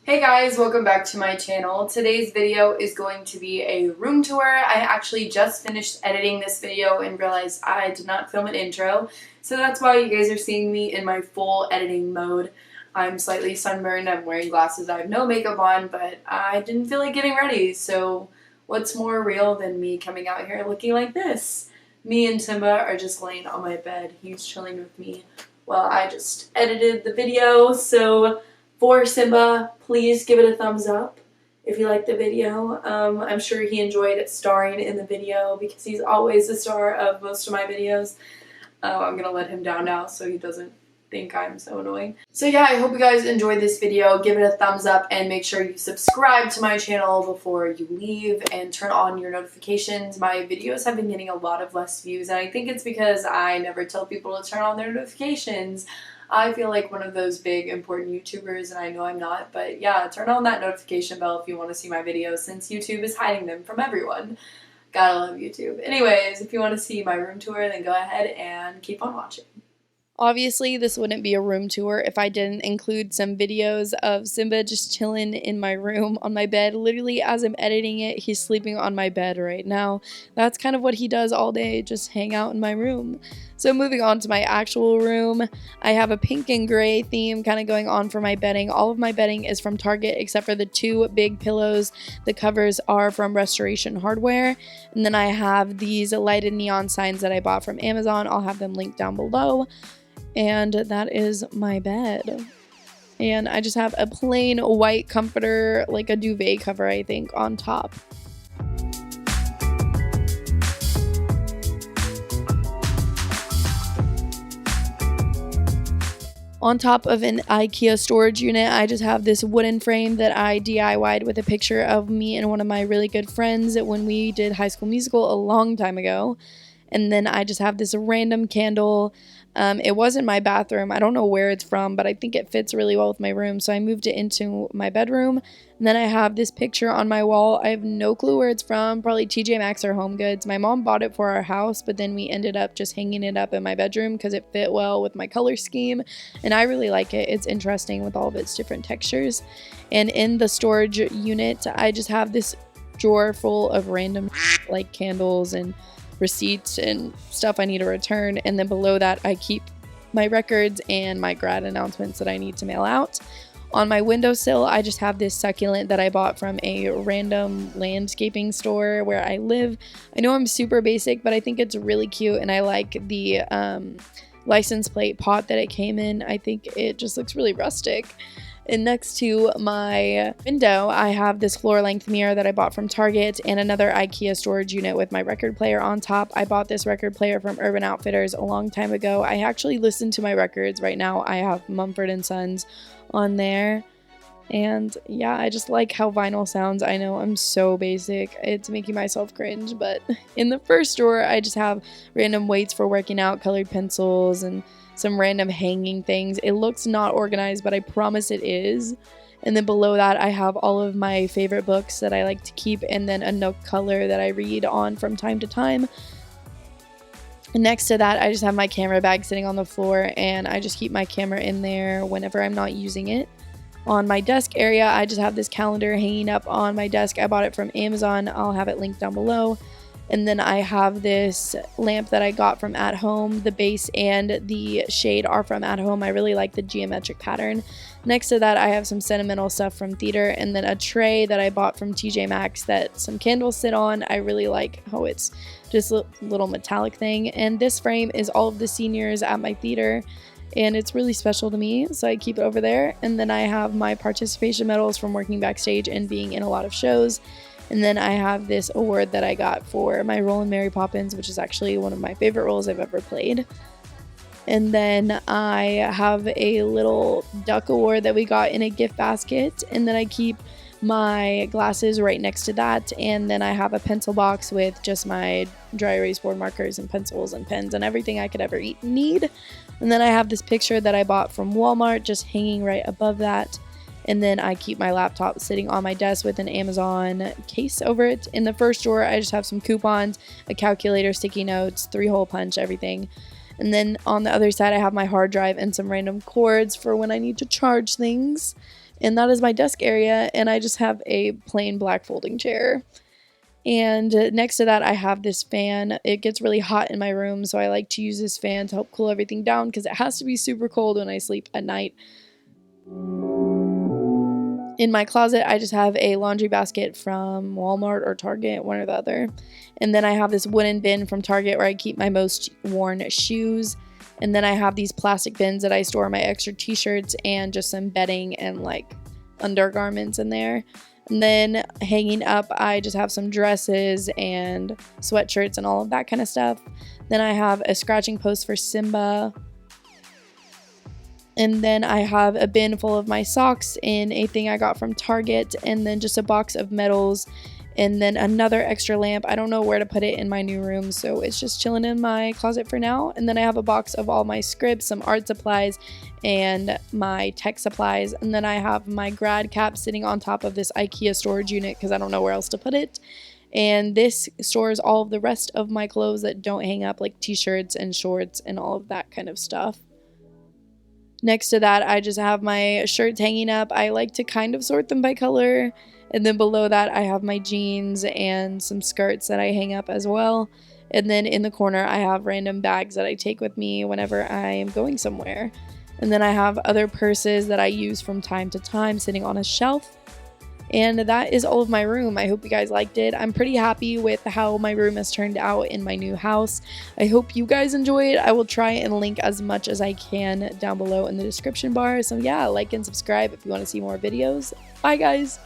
Hey guys, welcome back to my channel. Today's video is going to be a room tour. I actually just finished editing this video and realized I did not film an intro, so that's why you guys are seeing me in my full editing mode. I'm slightly sunburned, I'm wearing glasses, I have no makeup on, but I didn't feel like getting ready, so what's more real than me coming out here looking like this? Me and Simba are just laying on my bed. He's chilling with me while I just edited the video, so for Simba, please give it a thumbs up if you liked the video. I'm sure he enjoyed starring in the video because he's always the star of most of my videos. I'm gonna let him down now so he doesn't think I'm so annoying. So yeah, I hope you guys enjoyed this video. Give it a thumbs up and make sure you subscribe to my channel before you leave and turn on your notifications. My videos have been getting a lot of less views and I think it's because I never tell people to turn on their notifications. I feel like one of those big important YouTubers, and I know I'm not, but yeah, turn on that notification bell if you want to see my videos since YouTube is hiding them from everyone. Gotta love YouTube. Anyways, if you want to see my room tour, then go ahead and keep on watching. Obviously, this wouldn't be a room tour if I didn't include some videos of Simba just chilling in my room on my bed. Literally, as I'm editing it, he's sleeping on my bed right now. That's kind of what he does all day, just hang out in my room. So moving on to my actual room, I have a pink and gray theme kind of going on for my bedding. All of my bedding is from Target except for the two big pillows. The covers are from Restoration Hardware. And then I have these lighted neon signs that I bought from Amazon. I'll have them linked down below. And that is my bed. And I just have a plain white comforter, like a duvet cover, I think, on top. On top of an IKEA storage unit, I just have this wooden frame that I DIY'd with a picture of me and one of my really good friends when we did High School Musical a long time ago. And then I just have this random candle. It was in my bathroom. I don't know where it's from, but I think it fits really well with my room. So I moved it into my bedroom. And then I have this picture on my wall. I have no clue where it's from. Probably TJ Maxx or Home Goods. My mom bought it for our house, but then we ended up just hanging it up in my bedroom because it fit well with my color scheme. And I really like it. It's interesting with all of its different textures. And in the storage unit, I just have this drawer full of random like candles and receipts and stuff I need to return, and then below that I keep my records and my grad announcements that I need to mail out. On my windowsill I just have this succulent that I bought from a random landscaping store where I live. I know I'm super basic, but I think it's really cute and I like the license plate pot that it came in. I think it just looks really rustic. And next to my window, I have this floor-length mirror that I bought from Target and another IKEA storage unit with my record player on top. I bought this record player from Urban Outfitters a long time ago. I actually listen to my records right now. I have Mumford & Sons on there. And yeah, I just like how vinyl sounds. I know I'm so basic. It's making myself cringe, but in the first drawer, I just have random weights for working out, colored pencils, and some random hanging things. It looks not organized, but I promise it is. And then below that, I have all of my favorite books that I like to keep, and then a Nook color that I read on from time to time. And next to that, I just have my camera bag sitting on the floor, and I just keep my camera in there whenever I'm not using it. On my desk area, I just have this calendar hanging up on my desk. I bought it from Amazon. I'll have it linked down below. And then I have this lamp that I got from At Home. The base and the shade are from At Home. I really like the geometric pattern. Next to that, I have some sentimental stuff from theater, and then a tray that I bought from TJ Maxx that some candles sit on. I really like how it's just a little metallic thing. And this frame is all of the seniors at my theater, and it's really special to me, so I keep it over there. And then I have my participation medals from working backstage and being in a lot of shows. And then I have this award that I got for my role in Mary Poppins, which is actually one of my favorite roles I've ever played. And then I have a little duck award that we got in a gift basket. And then I keep my glasses right next to that. And then I have a pencil box with just my dry erase board markers and pencils and pens and everything I could ever need. And then I have this picture that I bought from Walmart just hanging right above that. And then I keep my laptop sitting on my desk with an Amazon case over it. In the first drawer, I just have some coupons, a calculator, sticky notes, 3-hole punch, everything. And then on the other side, I have my hard drive and some random cords for when I need to charge things. And that is my desk area, and I just have a plain black folding chair. And next to that, I have this fan. It gets really hot in my room, so I like to use this fan to help cool everything down because it has to be super cold when I sleep at night. In my closet, I just have a laundry basket from Walmart or Target, one or the other. And then I have this wooden bin from Target where I keep my most worn shoes. And then I have these plastic bins that I store my extra t-shirts and just some bedding and like undergarments in there. And then hanging up, I just have some dresses and sweatshirts and all of that kind of stuff. Then I have a scratching post for Simba. And then I have a bin full of my socks in a thing I got from Target, and then just a box of medals, and then another extra lamp. I don't know where to put it in my new room, so it's just chilling in my closet for now. And then I have a box of all my scripts, some art supplies, and my tech supplies. And then I have my grad cap sitting on top of this IKEA storage unit because I don't know where else to put it. And this stores all of the rest of my clothes that don't hang up, like t-shirts and shorts and all of that kind of stuff. Next to that, I just have my shirts hanging up. I like to kind of sort them by color. And then below that, I have my jeans and some skirts that I hang up as well. And then in the corner, I have random bags that I take with me whenever I am going somewhere. And then I have other purses that I use from time to time sitting on a shelf. And that is all of my room. I hope you guys liked it. I'm pretty happy with how my room has turned out in my new house. I hope you guys enjoyed. I will try and link as much as I can down below in the description bar. So yeah, like and subscribe if you want to see more videos. Bye guys!